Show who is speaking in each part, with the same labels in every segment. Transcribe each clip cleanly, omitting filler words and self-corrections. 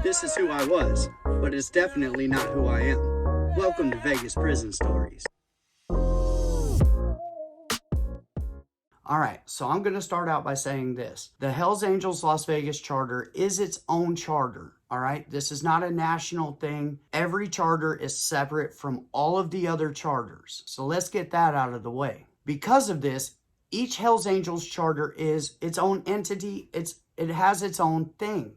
Speaker 1: This is who I was, but it's definitely not who I am. Welcome to Vegas Prison Stories. Alright, so I'm going to start out by saying this. The Hells Angels Las Vegas charter is its own charter. Alright, this is not a national thing. Every charter is separate from all of the other charters. So let's get that out of the way. Because of this, each Hells Angels charter is its own entity. It has its own thing.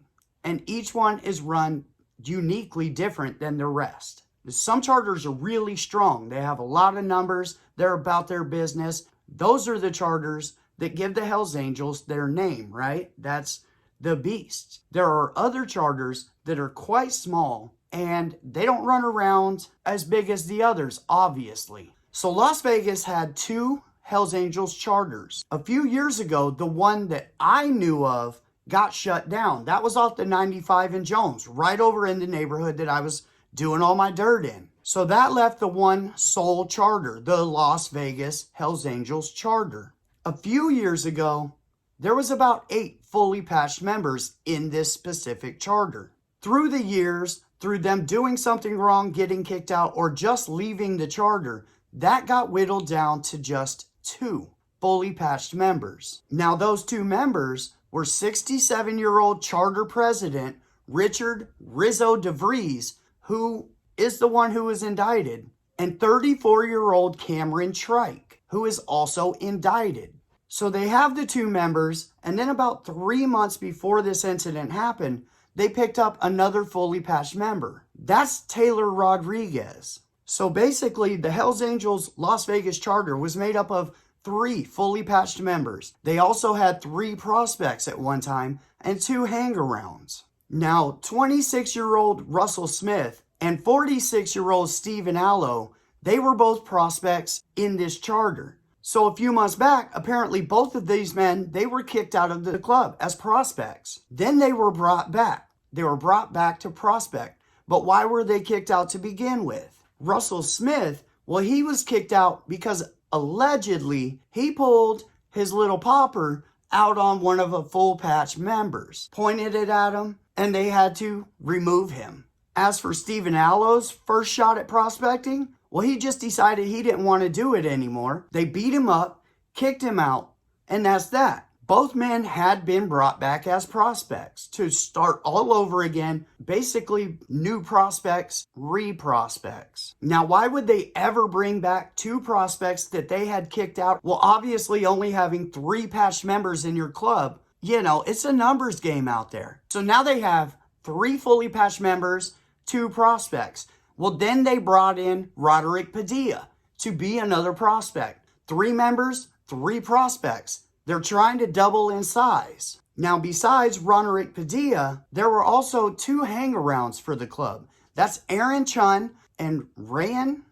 Speaker 1: And each one is run uniquely different than the rest. Some charters are really strong. They have a lot of numbers. They're about their business. Those are the charters that give the Hells Angels their name, right? That's the Beasts. There are other charters that are quite small and they don't run around as big as the others, obviously. So Las Vegas had two Hells Angels charters. A few years ago, the one that I knew of got shut down. That was off the 95 in Jones, right over in the neighborhood that I was doing all my dirt in. So that left the one sole charter, the Las Vegas Hells Angels charter. A few years ago, there was about 8 fully patched members in this specific charter. Through the years, through them doing something wrong, getting kicked out, or just leaving the charter, that got whittled down to just 2 fully patched members. Now those 2 members were 67-year-old charter president Richard Rizzo DeVries, who is the one who was indicted, and 34-year-old Cameron Trike, who is also indicted. So they have the 2 members, and then about 3 months before this incident happened, they picked up another fully patched member. That's Taylor Rodriguez. So basically, the Hells Angels Las Vegas charter was made up of 3 fully patched members. They also had 3 prospects at one time and 2 hang-arounds. Now, 26-year-old Russell Smith and 46-year-old Stephen Allo, they were both prospects in this charter. So a few months back, apparently both of these men, they were kicked out of the club as prospects. Then they were brought back. They were brought back to prospect. But why were they kicked out to begin with? Russell Smith, well, he was kicked out because allegedly he pulled his little popper out on one of the full patch members, pointed it at him, and they had to remove him. As for Stephen Allo's first shot at prospecting, well, he just decided he didn't want to do it anymore. They beat him up, kicked him out, and that's that. Both men had been brought back as prospects to start all over again, basically new prospects, re-prospects. Now, why would they ever bring back 2 prospects that they had kicked out? Well, obviously only having 3 patched members in your club, it's a numbers game out there. So now they have 3 fully patched members, 2 prospects. Well, then they brought in Roderick Padilla to be another prospect. 3 members, 3 prospects. They're trying to double in size. Now, besides Roderick Padilla, there were also 2 hang-arounds for the club. That's Aaron Chun and Ryan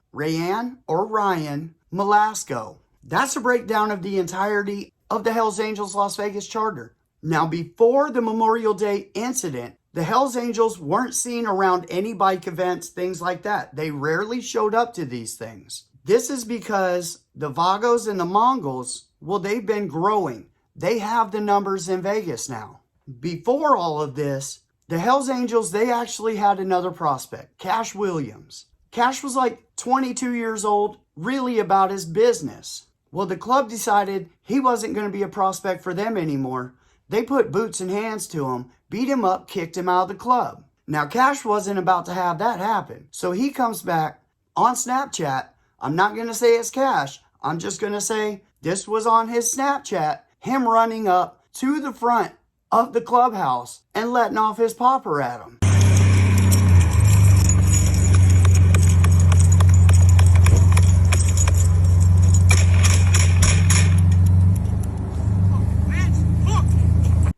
Speaker 1: Malasco. That's a breakdown of the entirety of the Hells Angels Las Vegas charter. Now, before the Memorial Day incident, the Hells Angels weren't seen around any bike events, things like that. They rarely showed up to these things. This is because the Vagos and the Mongols, well, they've been growing. They have the numbers in Vegas now. Before all of this, the Hells Angels, they actually had another prospect, Cash Williams. Cash was like 22 years old, really about his business. Well, the club decided he wasn't going to be a prospect for them anymore. They put boots and hands to him, beat him up, kicked him out of the club. Now, Cash wasn't about to have that happen. So he comes back on Snapchat. I'm not going to say it's Cash. I'm just going to say this was on his Snapchat, him running up to the front of the clubhouse and letting off his popper at him.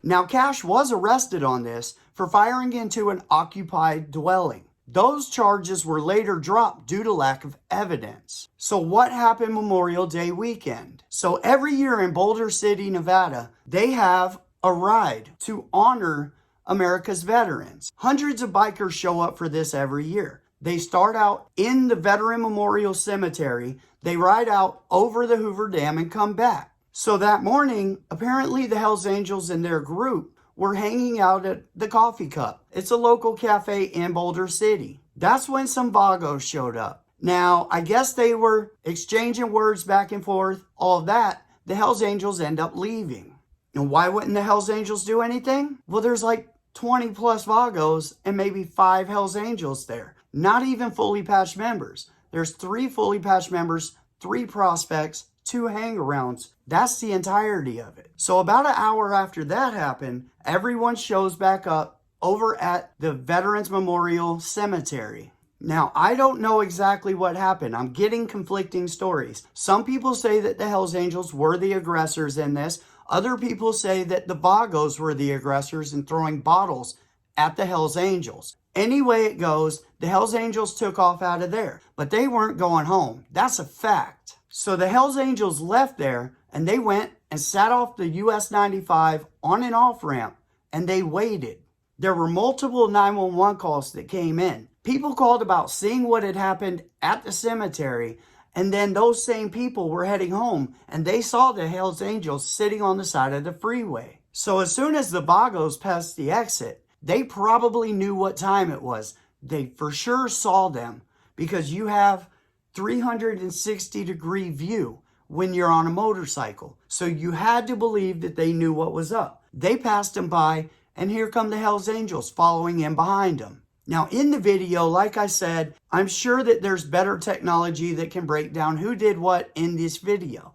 Speaker 1: Now, Cash was arrested on this for firing into an occupied dwelling. Those charges were later dropped due to lack of evidence. So what happened Memorial Day weekend? So every year in Boulder City, Nevada, they have a ride to honor America's veterans. Hundreds of bikers show up for this every year. They start out in the Veteran Memorial Cemetery. They ride out over the Hoover Dam and come back. So that morning, apparently the Hells Angels and their group were hanging out at the Coffee Cup. It's a local cafe in Boulder City. That's when some Vagos showed up. Now, I guess they were exchanging words back and forth, all of that. The Hells Angels end up leaving. And why wouldn't the Hells Angels do anything? Well, there's like 20 plus Vagos and maybe 5 Hells Angels there. Not even fully patched members. There's 3 fully patched members, 3 prospects, 2 hang-arounds. That's the entirety of it. So about an hour after that happened, everyone shows back up over at the Veterans Memorial Cemetery. Now, I don't know exactly what happened. I'm getting conflicting stories. Some people say that the Hells Angels were the aggressors in this. Other people say that the Vagos were the aggressors in throwing bottles at the Hells Angels. Any way it goes, the Hells Angels took off out of there, but they weren't going home. That's a fact. So the Hells Angels left there and they went and sat off the US 95 on an off-ramp and they waited. There were multiple 911 calls that came in. People called about seeing what had happened at the cemetery, and then those same people were heading home and they saw the Hells Angels sitting on the side of the freeway. So as soon as the Vagos passed the exit, they probably knew what time it was. They for sure saw them because you have 360-degree view when you're on a motorcycle. So you had to believe that they knew what was up. They passed them by, and here come the Hells Angels following in behind them. Now in the video, like I said, I'm sure that there's better technology that can break down who did what in this video.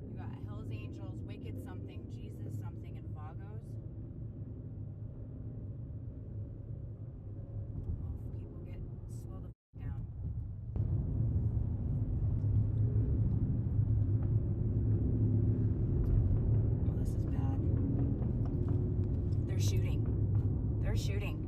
Speaker 2: You got Hells Angels, Wicked something, Jesus something, and Vagos. People get slow the down. This is bad. They're shooting. They're shooting.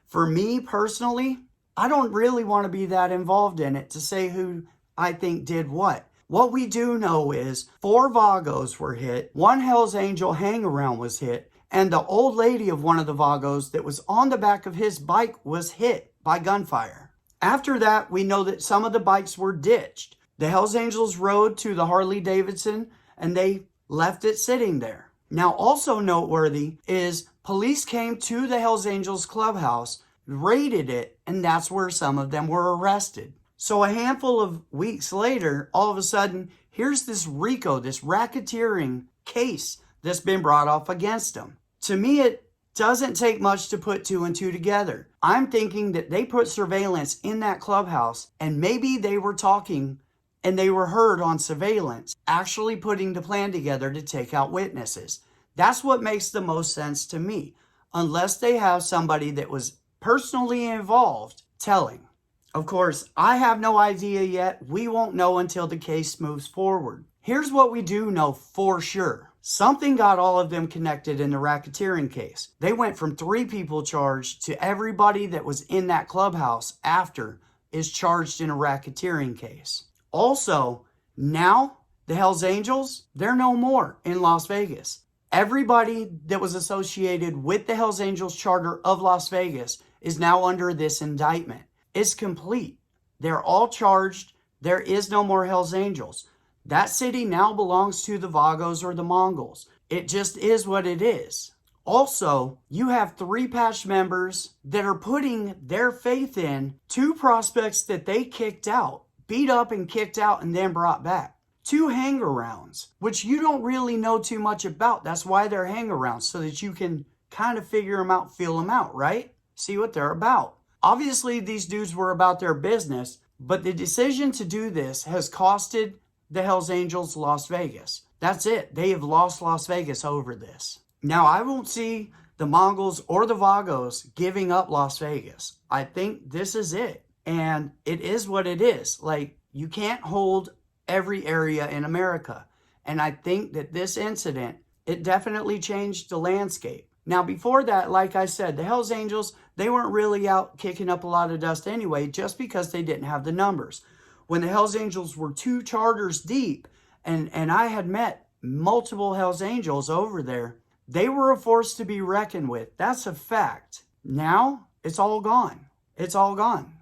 Speaker 1: For me personally, I don't really want to be that involved in it to say who I think did what. What we do know is 4 Vagos were hit, 1 Hells Angel hang-around was hit, and the old lady of one of the Vagos that was on the back of his bike was hit by gunfire. After that, we know that some of the bikes were ditched. The Hells Angels rode to the Harley Davidson and they left it sitting there. Now, also noteworthy is police came to the Hells Angels clubhouse, raided it, and that's where some of them were arrested. So a handful of weeks later, all of a sudden, here's this RICO, this racketeering case that's been brought off against them. To me, it doesn't take much to put 2 and 2 together. I'm thinking that they put surveillance in that clubhouse and maybe they were talking and they were heard on surveillance, actually putting the plan together to take out witnesses. That's what makes the most sense to me, unless they have somebody that was personally involved telling. Of course, I have no idea yet. We won't know until the case moves forward. Here's what we do know for sure. Something got all of them connected in the racketeering case. They went from 3 people charged to everybody that was in that clubhouse after is charged in a racketeering case. Also, now the Hells Angels, they're no more in Las Vegas. Everybody that was associated with the Hells Angels charter of Las Vegas is now under this indictment. It's complete. They're all charged. There is no more Hells Angels. That city now belongs to the Vagos or the Mongols. It just is what it is. Also, you have 3 patch members that are putting their faith in 2 prospects that they kicked out, beat up and kicked out and then brought back. 2 hang-arounds, which you don't really know too much about. That's why they're hang-arounds, so that you can kind of figure them out, feel them out, right? See what they're about. Obviously, these dudes were about their business, but the decision to do this has costed the Hells Angels Las Vegas. That's it. They have lost Las Vegas over this. Now, I won't see the Mongols or the Vagos giving up Las Vegas. I think this is it. And it is what it is. Like, you can't hold every area in America. And I think that this incident, it definitely changed the landscape. Now, before that, like I said, the Hells Angels, they weren't really out kicking up a lot of dust anyway, just because they didn't have the numbers. When the Hells Angels were 2 charters deep, and I had met multiple Hells Angels over there, they were a force to be reckoned with. That's a fact. Now, it's all gone. It's all gone.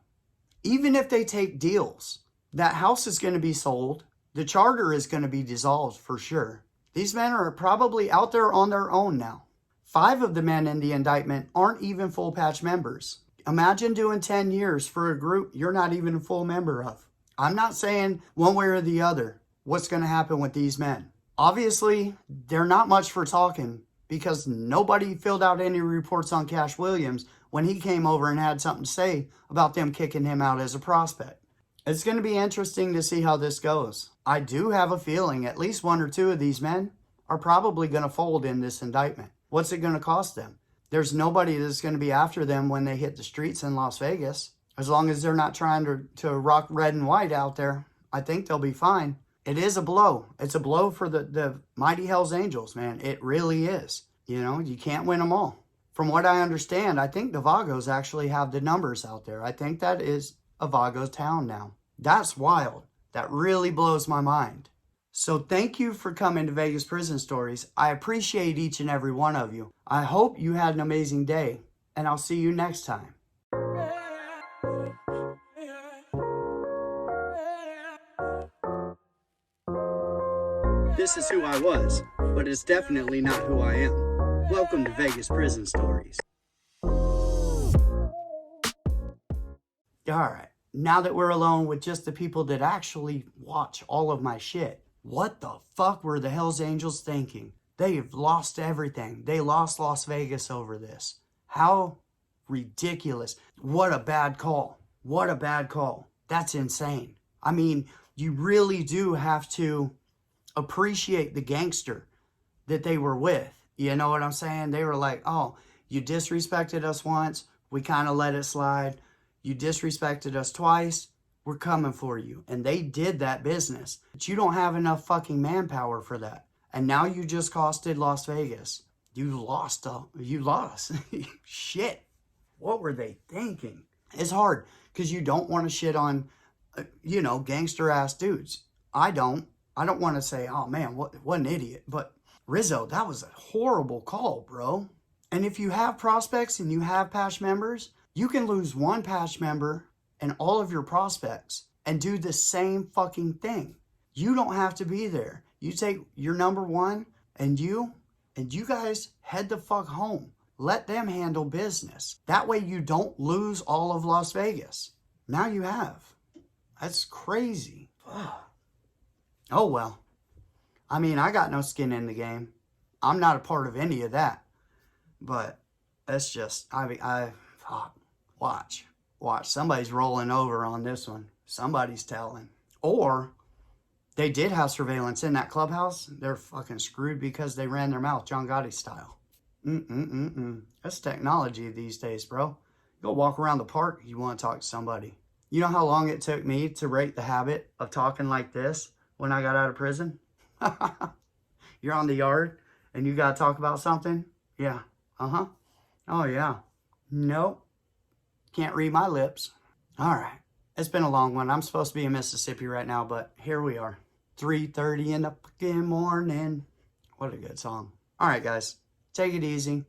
Speaker 1: Even if they take deals, that house is going to be sold. The charter is going to be dissolved for sure. These men are probably out there on their own now. 5 of the men in the indictment aren't even full patch members. Imagine doing 10 years for a group you're not even a full member of. I'm not saying one way or the other what's going to happen with these men. Obviously, they're not much for talking because nobody filled out any reports on Cash Williams when he came over and had something to say about them kicking him out as a prospect. It's going to be interesting to see how this goes. I do have a feeling at least 1 or 2 of these men are probably going to fold in this indictment. What's it going to cost them? There's nobody that's going to be after them when they hit the streets in Las Vegas. As long as they're not trying to rock red and white out there, I think they'll be fine. It is a blow. It's a blow for the mighty Hells Angels, man. It really is. You know, you can't win them all. From what I understand, I think the Vagos actually have the numbers out there. I think that is a Vagos town now. That's wild. That really blows my mind. So thank you for coming to Vegas Prison Stories. I appreciate each and every one of you. I hope you had an amazing day, and I'll see you next time. This is who I was, but it's definitely not who I am. Welcome to Vegas Prison Stories. Alright, now that we're alone with just the people that actually watch all of my shit, what the fuck were the Hells Angels thinking? They've lost everything. They lost Las Vegas over this. How ridiculous. What a bad call. What a bad call. That's insane. I mean, you really do have to appreciate the gangster that they were with. You know what I'm saying? They were like, oh, you disrespected us once. We kind of let it slide. You disrespected us twice. We're coming for you. And they did that business. But you don't have enough fucking manpower for that. And now you just costed Las Vegas. You lost. Shit. What were they thinking? It's hard because you don't want to shit on, gangster ass dudes. I don't want to say, oh man, what an idiot. But Rizzo, that was a horrible call, bro. And if you have prospects and you have patch members, you can lose 1 patch member and all of your prospects and do the same fucking thing. You don't have to be there. You take your number 1 and you guys head the fuck home. Let them handle business. That way you don't lose all of Las Vegas. Now you have. That's crazy. Oh well. I mean, I got no skin in the game. I'm not a part of any of that. But that's just, fuck. Watch. Somebody's rolling over on this one. Somebody's telling. Or they did have surveillance in that clubhouse. They're fucking screwed because they ran their mouth John Gotti style. That's technology these days, bro. Go walk around the park, you want to talk to somebody. You know how long it took me to break the habit of talking like this when I got out of prison? You're on the yard and you got to talk about something? Yeah. Oh, yeah. Nope. Can't read my lips. All right. It's been a long one. I'm supposed to be in Mississippi right now, but here we are. 3:30 in the fucking morning. What a good song. All right, guys. Take it easy.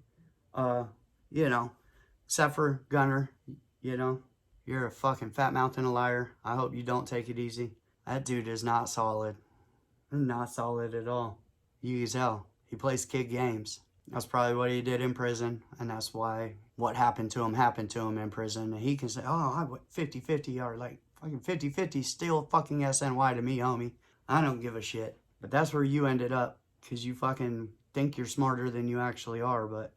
Speaker 1: Except for Gunner, you're a fucking fat mouth and a liar. I hope you don't take it easy. That dude is not solid. Not solid at all. You can tell. He plays kid games. That's probably what he did in prison, and that's why what happened to him in prison. And he can say, oh, I went 50-50 or like fucking 50-50 still fucking SNY to me, homie. I don't give a shit. But that's where you ended up because you fucking think you're smarter than you actually are. But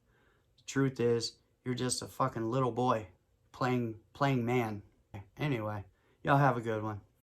Speaker 1: the truth is, you're just a fucking little boy playing man. Anyway, y'all have a good one.